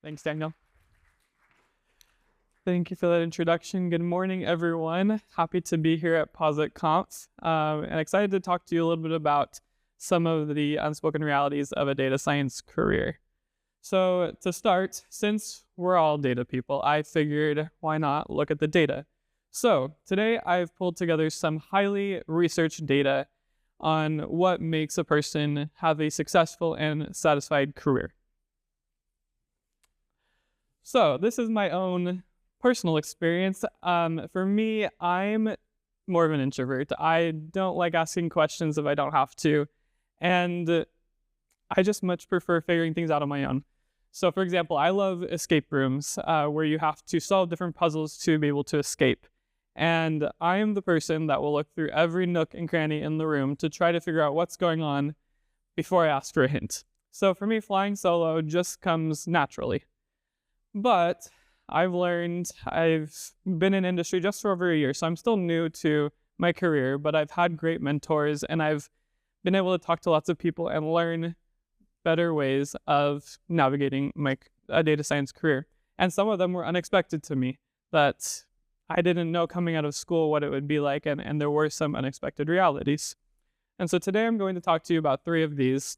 Thanks, Daniel. Thank you for that introduction. Good morning, everyone. Happy to be here at Posit Conf, and excited to talk to you a little bit about some of the unspoken realities of a data science career. So to start, since we're all data people, I figured why not look at the data. So today I've pulled together some highly researched data on what makes a person have a successful and satisfied career. So this is my own personal experience. For me, I'm more of an introvert. I don't like asking questions if I don't have to, and I just much prefer figuring things out on my own. So for example, I love escape rooms where you have to solve different puzzles to be able to escape. And I am the person that will look through every nook and cranny in the room to try to figure out what's going on before I ask for a hint. So for me, flying solo just comes naturally. But I've been in industry just for over a year, so I'm still new to my career, but I've had great mentors and I've been able to talk to lots of people and learn better ways of navigating a data science career. And some of them were unexpected to me, that I didn't know coming out of school what it would be like, and there were some unexpected realities. And so today I'm going to talk to you about 3 of these: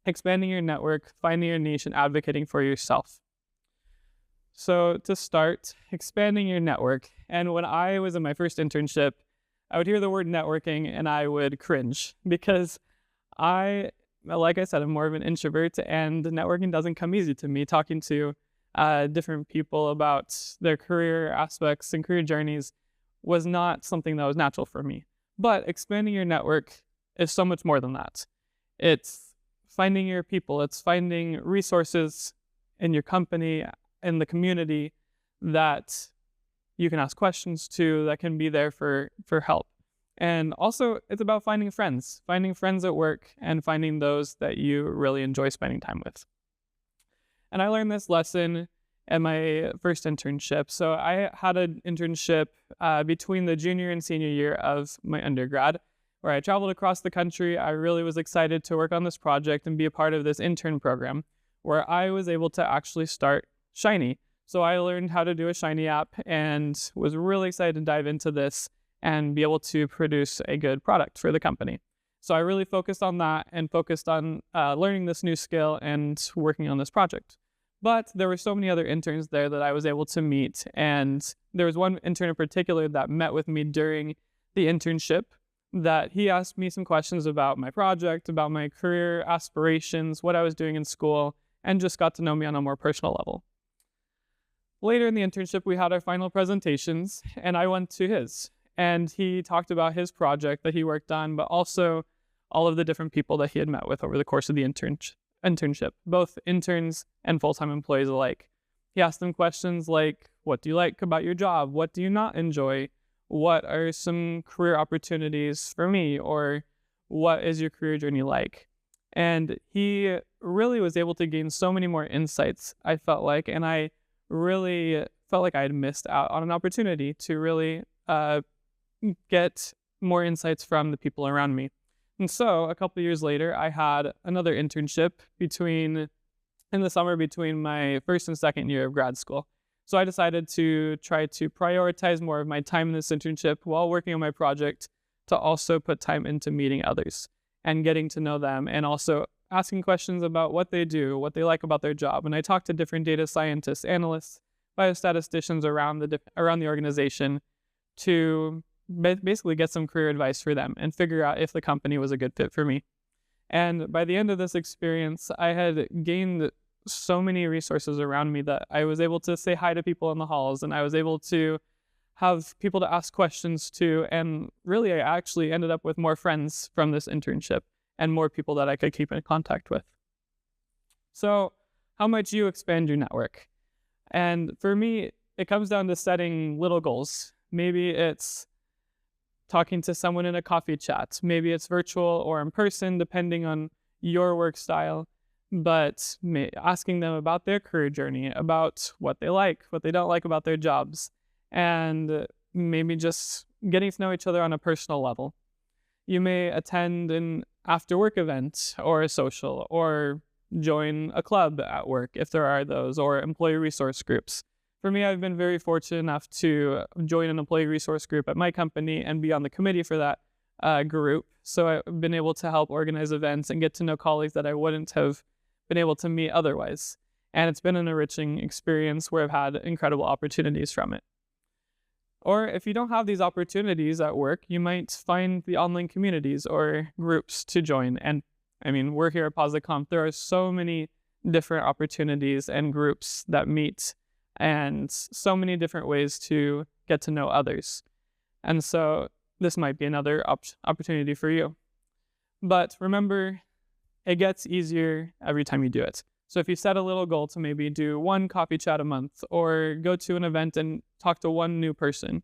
expanding your network, finding your niche, and advocating for yourself. So to start, expanding your network. And when I was in my first internship, I would hear the word networking and I would cringe because like I said, I'm more of an introvert and networking doesn't come easy to me. Talking to different people about their career aspects and career journeys was not something that was natural for me. But expanding your network is so much more than that. It's finding your people. It's finding resources in your company, in the community, that you can ask questions to, that can be there for help. And also, it's about finding friends at work and finding those that you really enjoy spending time with. And I learned this lesson at my first internship. So I had an internship between the junior and senior year of my undergrad, where I traveled across the country. I really was excited to work on this project and be a part of this intern program, where I was able to actually start Shiny. So I learned how to do a Shiny app and was really excited to dive into this and be able to produce a good product for the company. So I really focused on that and focused on learning this new skill and working on this project. But there were so many other interns there that I was able to meet. And there was one intern in particular that met with me during the internship, that he asked me some questions about my project, about my career aspirations, what I was doing in school, and just got to know me on a more personal level. Later in the internship, we had our final presentations, and I went to his. And he talked about his project that he worked on, but also all of the different people that he had met with over the course of the internship, both interns and full-time employees alike. He asked them questions like, what do you like about your job? What do you not enjoy? What are some career opportunities for me? Or what is your career journey like? And he really was able to gain so many more insights, I felt like, and I really felt like I had missed out on an opportunity to really get more insights from the people around me. And so a couple of years later, I had another internship in the summer between my first and second year of grad school. So I decided to try to prioritize more of my time in this internship while working on my project, to also put time into meeting others and getting to know them, and also asking questions about what they do, what they like about their job. And I talked to different data scientists, analysts, biostatisticians around the organization to basically get some career advice for them and figure out if the company was a good fit for me. And by the end of this experience, I had gained so many resources around me that I was able to say hi to people in the halls, and I was able to have people to ask questions to. And really, I actually ended up with more friends from this internship and more people that I could keep in contact with. So how might you expand your network? And for me, it comes down to setting little goals. Maybe it's talking to someone in a coffee chat. Maybe it's virtual or in person, depending on your work style. But asking them about their career journey, about what they like, what they don't like about their jobs, and maybe just getting to know each other on a personal level. You may attend an after-work event or a social, or join a club at work if there are those, or employee resource groups. For me, I've been very fortunate enough to join an employee resource group at my company and be on the committee for that group. So I've been able to help organize events and get to know colleagues that I wouldn't have been able to meet otherwise. And it's been an enriching experience where I've had incredible opportunities from it. Or if you don't have these opportunities at work, you might find the online communities or groups to join. And I mean, we're here at PositiveConf. There are so many different opportunities and groups that meet, and so many different ways to get to know others. And so this might be another opportunity for you. But remember, it gets easier every time you do it. So if you set a little goal to maybe do one coffee chat a month, or go to an event and talk to one new person,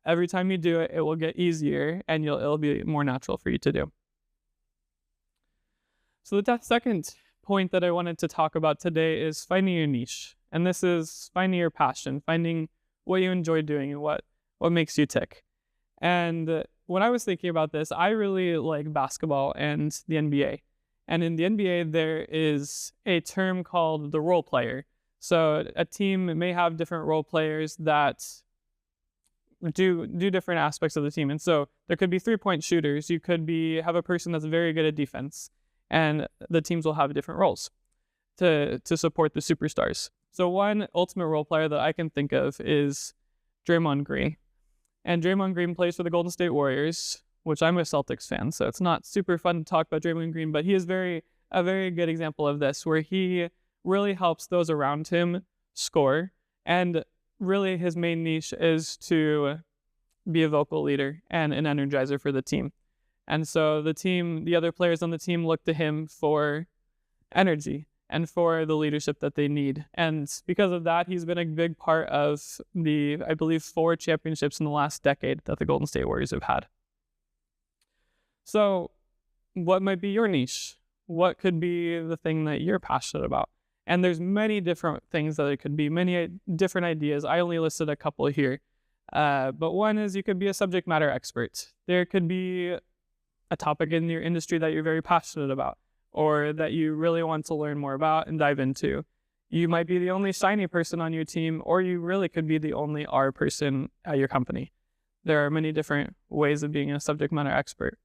every time you do it, it will get easier and it'll be more natural for you to do. So the second point that I wanted to talk about today is finding your niche. And this is finding your passion, finding what you enjoy doing and what makes you tick. And when I was thinking about this, I really like basketball and the NBA. And in the NBA, there is a term called the role player. So a team may have different role players that do different aspects of the team. And so there could be 3-point shooters. You could have a person that's very good at defense, and the teams will have different roles to support the superstars. So one ultimate role player that I can think of is Draymond Green. And Draymond Green plays for the Golden State Warriors, which I'm a Celtics fan, so it's not super fun to talk about Draymond Green, but he is a very good example of this, where he really helps those around him score. And really his main niche is to be a vocal leader and an energizer for the team. And so the other players on the team look to him for energy and for the leadership that they need. And because of that, he's been a big part of I believe, 4 championships in the last decade that the Golden State Warriors have had. So what might be your niche? What could be the thing that you're passionate about? And there's many different things that it could be, many different ideas. I only listed a couple here. But one is you could be a subject matter expert. There could be a topic in your industry that you're very passionate about, or that you really want to learn more about and dive into. You might be the only shiny person on your team, or you really could be the only R person at your company. There are many different ways of being a subject matter expert.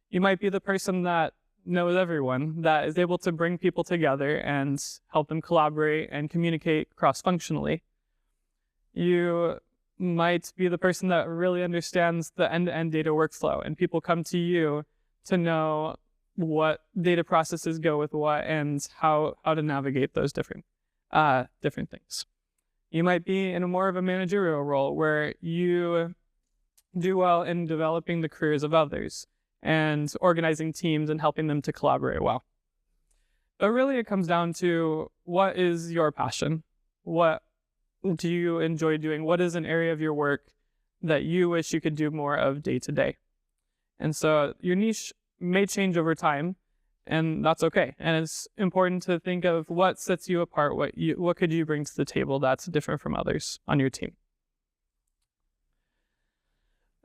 You might be the person that knows everyone, that is able to bring people together and help them collaborate and communicate cross-functionally. You might be the person that really understands the end-to-end data workflow, and people come to you to know what data processes go with what and how to navigate those different things. You might be in more of a managerial role, where you do well in developing the careers of others and organizing teams and helping them to collaborate well. But really it comes down to, what is your passion? What do you enjoy doing? What is an area of your work that you wish you could do more of day to day? And so your niche may change over time, and that's okay. And it's important to think of what sets you apart, what could you bring to the table that's different from others on your team.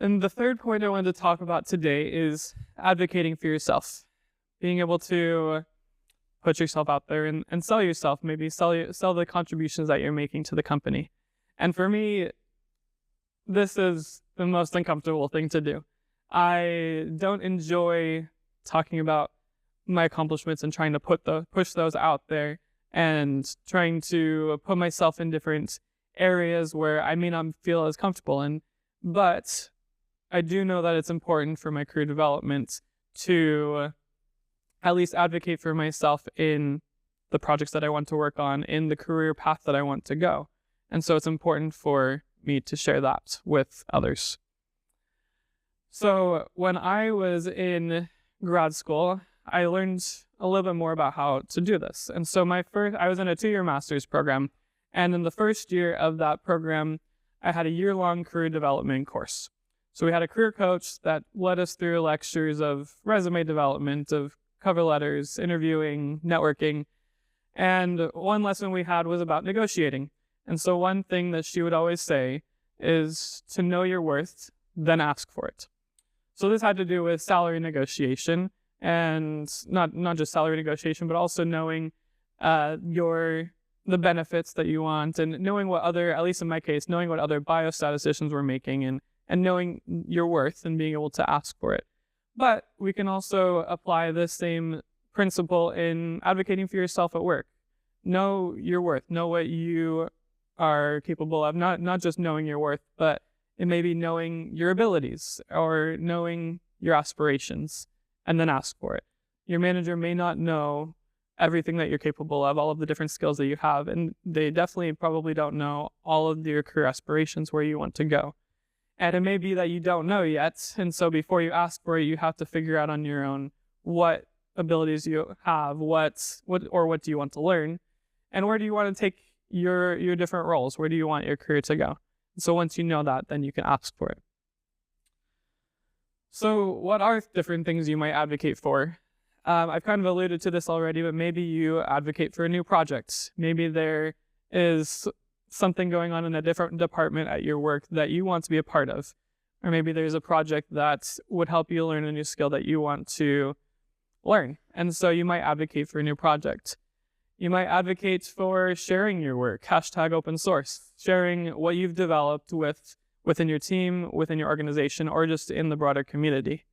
And the third point I wanted to talk about today is advocating for yourself. Being able to put yourself out there and sell yourself, maybe sell the contributions that you're making to the company. And for me, this is the most uncomfortable thing to do. I don't enjoy talking about my accomplishments and trying to push those out there, and trying to put myself in different areas where I may not feel as comfortable in. But I do know that it's important for my career development to at least advocate for myself in the projects that I want to work on, in the career path that I want to go. And so it's important for me to share that with others. So when I was in grad school, I learned a little bit more about how to do this. And so I was in a 2-year master's program. And in the first year of that program, I had a year-long career development course. So we had a career coach that led us through lectures of resume development, of cover letters, interviewing, networking. And one lesson we had was about negotiating. And so one thing that she would always say is to know your worth, then ask for it. So this had to do with salary negotiation, and not just salary negotiation, but also knowing the benefits that you want, and knowing what other, at least in my case, knowing what other biostatisticians were making, and knowing your worth and being able to ask for it. But we can also apply the same principle in advocating for yourself at work. Know your worth, know what you are capable of, not just knowing your worth, but it may be knowing your abilities or knowing your aspirations, and then ask for it. Your manager may not know everything that you're capable of, all of the different skills that you have, and they definitely probably don't know all of your career aspirations, where you want to go. And it may be that you don't know yet, and so before you ask for it, you have to figure out on your own what abilities you have, what do you want to learn, and where do you want to take your different roles, where do you want your career to go. So once you know that, then you can ask for it. So what are different things you might advocate for? I've kind of alluded to this already, but maybe you advocate for a new project. Maybe there is something going on in a different department at your work that you want to be a part of. Or maybe there's a project that would help you learn a new skill that you want to learn. And so you might advocate for a new project. You might advocate for sharing your work, #open source, sharing what you've developed within your team, within your organization, or just in the broader community.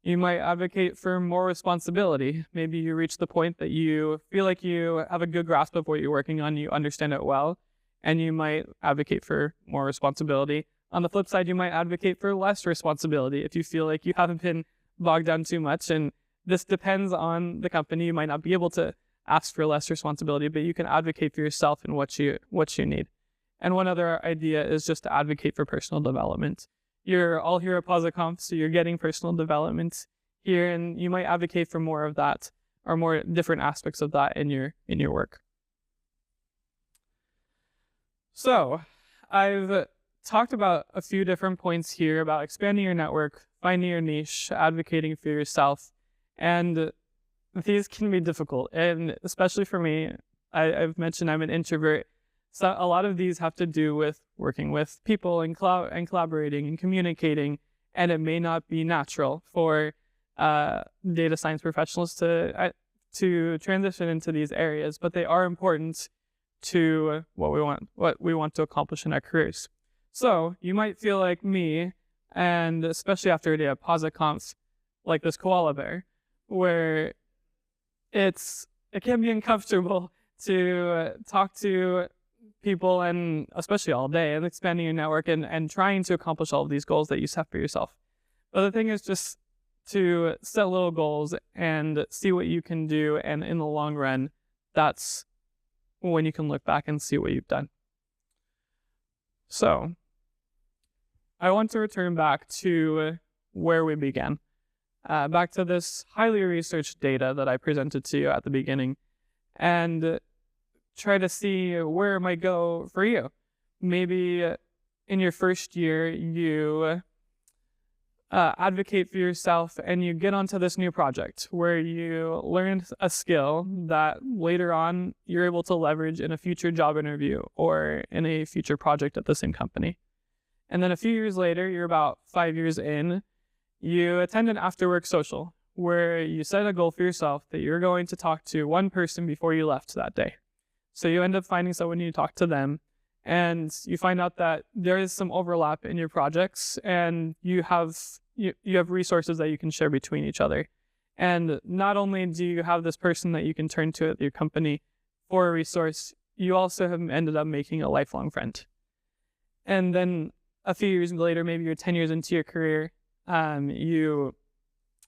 You might advocate for more responsibility. Maybe you reach the point that you feel like you have a good grasp of what you're working on, you understand it well, and you might advocate for more responsibility. On the flip side, you might advocate for less responsibility if you feel like you haven't been bogged down too much. And this depends on the company. You might not be able to ask for less responsibility, but you can advocate for yourself and what you need. And one other idea is just to advocate for personal development. You're all here at PosiConf, so you're getting personal development here, and you might advocate for more of that, or more different aspects of that in your work. So I've talked about a few different points here about expanding your network, finding your niche, advocating for yourself, and these can be difficult. And especially for me, I've mentioned I'm an introvert. So a lot of these have to do with working with people and collaborating and communicating, and it may not be natural for data science professionals to transition into these areas, but they are important to what we want to accomplish in our careers. So you might feel like me, and especially after a day at PosiConf, like this koala bear, where it can be uncomfortable to talk to people, and especially all day, and expanding your network and trying to accomplish all of these goals that you set for yourself. But the thing is just to set little goals and see what you can do, and in the long run, that's when you can look back and see what you've done. So I want to return back to where we began, back to this highly researched data that I presented to you at the beginning, and try to see where it might go for you. Maybe in your first year, you advocate for yourself and you get onto this new project where you learn a skill that later on you're able to leverage in a future job interview or in a future project at the same company. And then a few years later, you're about 5 years in, you attend an after-work social where you set a goal for yourself that you're going to talk to one person before you left that day. So you end up finding someone, you talk to them, and you find out that there is some overlap in your projects, and you have resources that you can share between each other. And not only do you have this person that you can turn to at your company for a resource, you also have ended up making a lifelong friend. And then a few years later, maybe you're 10 years into your career, you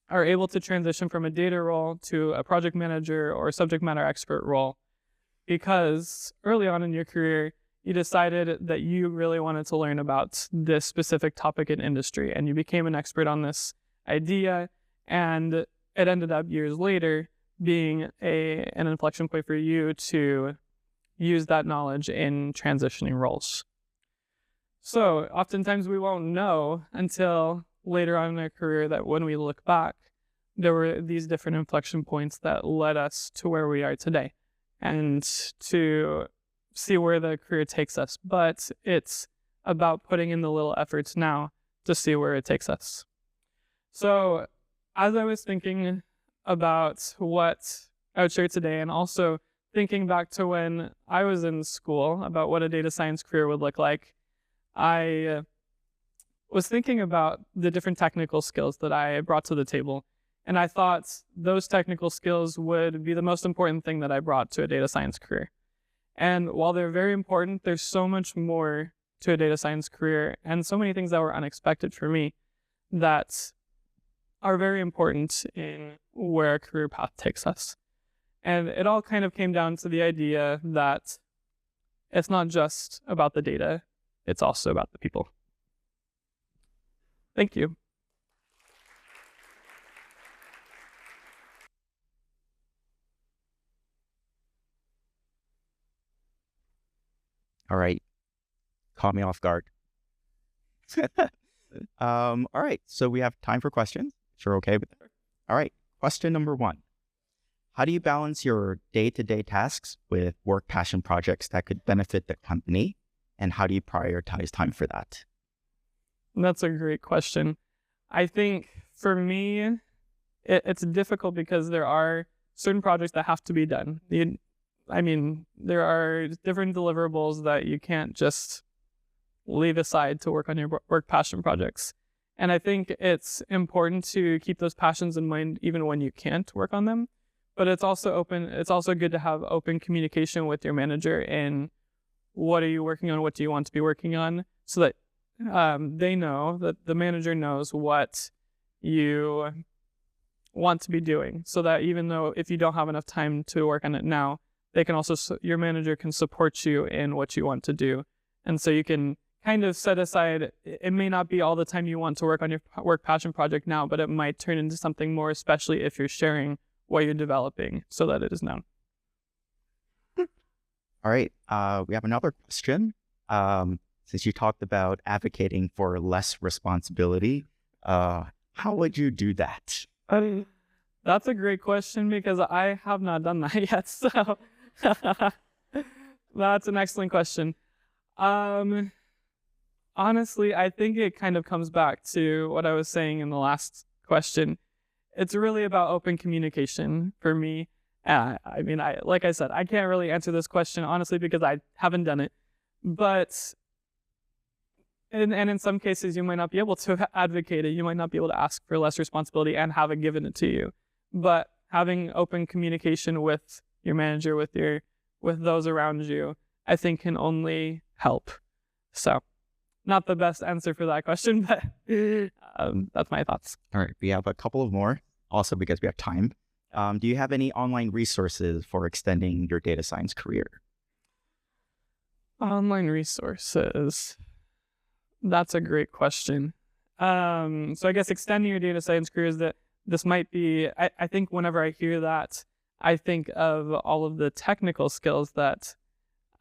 are able to transition from a data role to a project manager or subject matter expert role, because early on in your career, you decided that you really wanted to learn about this specific topic in industry, and you became an expert on this idea, and it ended up years later being an inflection point for you to use that knowledge in transitioning roles. So oftentimes we won't know until later on in our career that when we look back, there were these different inflection points that led us to where we are today, and to see where the career takes us. But it's about putting in the little efforts now to see where it takes us. So as I was thinking about what I would share today, and also thinking back to when I was in school about what a data science career would look like, I was thinking about the different technical skills that I brought to the table. And I thought those technical skills would be the most important thing that I brought to a data science career. And while they're very important, there's so much more to a data science career and so many things that were unexpected for me that are very important in where a career path takes us. And it all kind of came down to the idea that it's not just about the data, it's also about the people. Thank you. All right. Caught me off guard. All right. So we have time for questions. If you're okay with that. All right. Question number 1. How do you balance your day-to-day tasks with work passion projects that could benefit the company? And how do you prioritize time for that? That's a great question. I think for me, it's difficult because there are certain projects that have to be done. There are different deliverables that you can't just leave aside to work on your work passion projects. And I think it's important to keep those passions in mind even when you can't work on them. But it's also good to have open communication with your manager in what are you working on, what do you want to be working on, so that they know, that the manager knows what you want to be doing, so that even though if you don't have enough time to work on it now, your manager can support you in what you want to do. And so you can kind of set aside, it may not be all the time you want to work on your work passion project now, but it might turn into something more, especially if you're sharing what you're developing so that it is known. All right. We have another question. Since you talked about advocating for less responsibility, how would you do that? That's a great question because I have not done that yet. So that's an excellent question. Honestly, I think it kind of comes back to what I was saying in the last question. It's really about open communication for me. Like I said, I can't really answer this question honestly because I haven't done it. But in some cases, you might not be able to advocate it. You might not be able to ask for less responsibility and have it given it to you. But having open communication with your manager, with those around you, I think can only help. So, not the best answer for that question, but that's my thoughts. All right. We have a couple of more, also because we have time. Do you have any online resources for extending your data science career? Online resources. That's a great question. So I guess extending your data science career is that this might be, I think whenever I hear that, I think of all of the technical skills that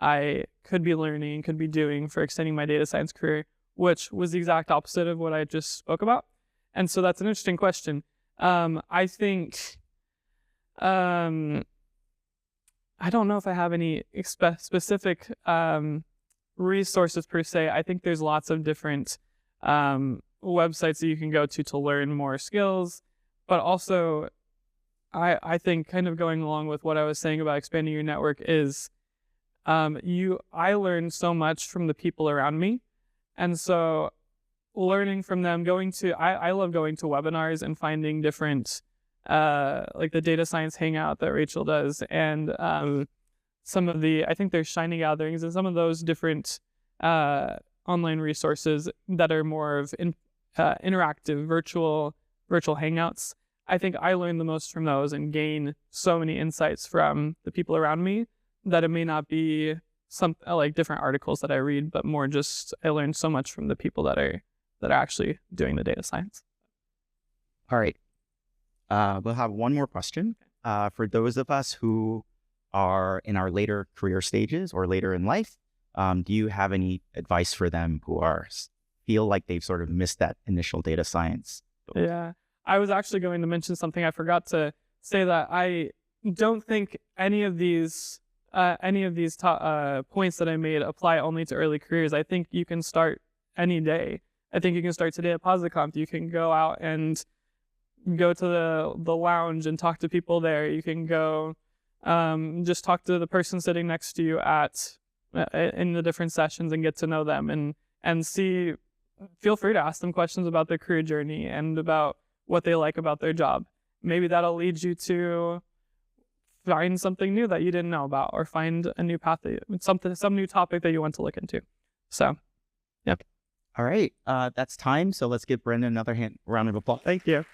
I could be learning, could be doing for extending my data science career, which was the exact opposite of what I just spoke about. And so that's an interesting question. I think, I don't know if I have any specific resources per se. I think there's lots of different websites that you can go to learn more skills, but also I think kind of going along with what I was saying about expanding your network is I learned so much from the people around me. And so learning from them, I love going to webinars and finding different, like the data science hangout that Rachel does, and I think there's Shiny gatherings and some of those different online resources that are more of interactive virtual hangouts. I think I learned the most from those and gain so many insights from the people around me that it may not be some like different articles that I read, but more just I learned so much from the people that are actually doing the data science. All right. We'll have one more question. For those of us who are in our later career stages or later in life, do you have any advice for them who feel like they've sort of missed that initial data science? Yeah, I was actually going to mention something. I forgot to say that I don't think any of these points that I made apply only to early careers. I think you can start any day. I think you can start today at PosiConf. You can go out and go to the lounge and talk to people there. You can go Just talk to the person sitting next to you in the different sessions and get to know them, and see. Feel free to ask them questions about their career journey and about what they like about their job. Maybe that'll lead you to find something new that you didn't know about, or find a new path, some new topic that you want to look into. So, yep. All right. That's time. So let's give Brendan another round of applause. Thank you.